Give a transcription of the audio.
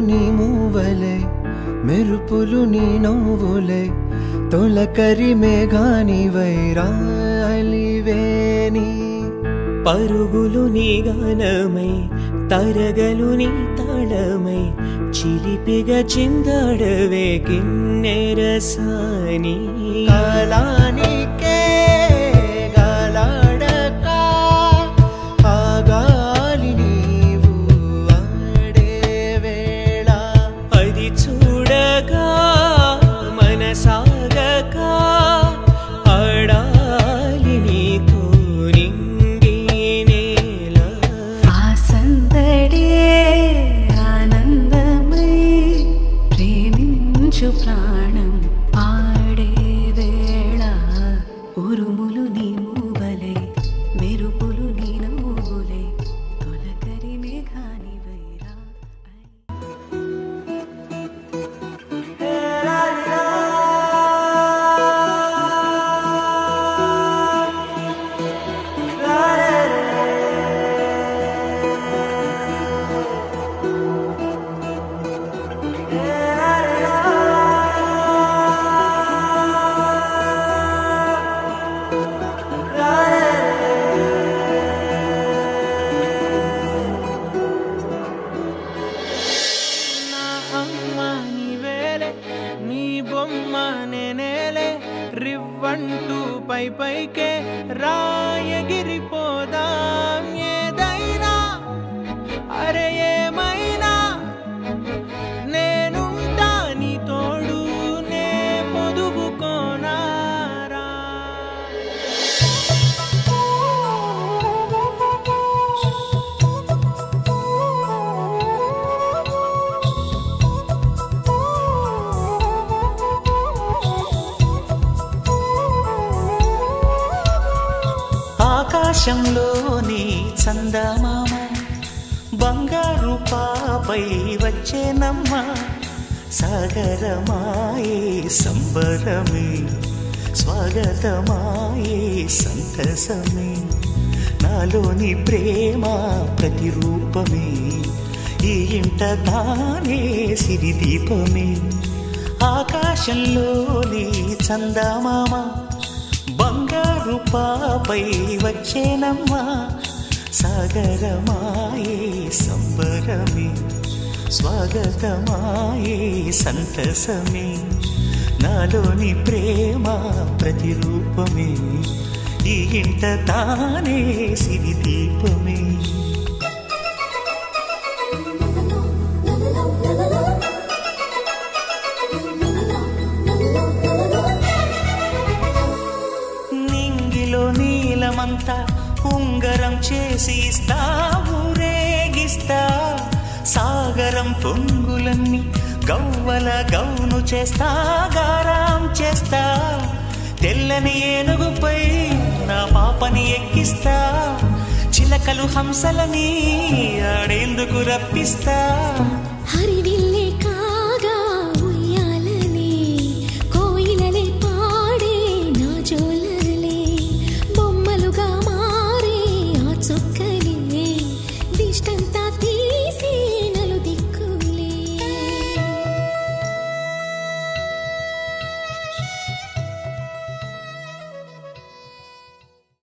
నీ మూవలే మెరుపులు నీ నవ్వులే తొలకరి మేఘాని వైరాలివేని పరుగులు నీ గానమై తరగలు నీ తాళమై చిలిపిగా చిందాడవే కిన్నెరసాని కాలానికే గాలాడక ఆగాలి నీవు ఆడే వేళ అది చూడగా మనసాగక ఆడాలి నీతో నింగి నేల ఆ సందడే ఆనందమై ప్రేమించు ప్రాణం ఆడే వేళ ఉరుములు నీ మూవలే మెరుపులు నీ నవ్వులే తొలకరి మేఘాని వైరా నా అమ్మ నీవేలే నీ బొమ్మ నేనేలే రివ్వంటూ పై పైకే రాయగిరిపోదాం ఏదైనా అరే ఏమైనా నేనుంటా నీ తోడు నే పొదుపుకోనారా ఆకాశంలోని చందమామ బంగారు పాపై వచ్చేనమ్మ సాగరమాయే సంబరమే స్వాగతమాయే సంతసమే నాలోని ప్రేమ ప్రతిరూపమే ఈ ఇంట తానే సిరిదీపమే ఆకాశంలోని చందమామ బంగారు పాపై వచ్చేనమ్మా సాగరమాయే సంబరమే స్వాగతమాయే సంతసమే నాలోని ప్రేమ ప్రతిరూపమే ఈ ఇంట తానే సిరిదీపమే నింగిలో నీలమంతా ఉంగరం చేసి ఇస్తా ఊరేగిస్తా సాగరం పొంగులన్నీ గవ్వల గౌను చేస్తా గారాం చేస్తా తెల్లని ఏనుగుపై నా పాపని ఎక్కిస్తా చిలకలు హంసలని ఆడేందుకు రప్పిస్తా హరివిల్లే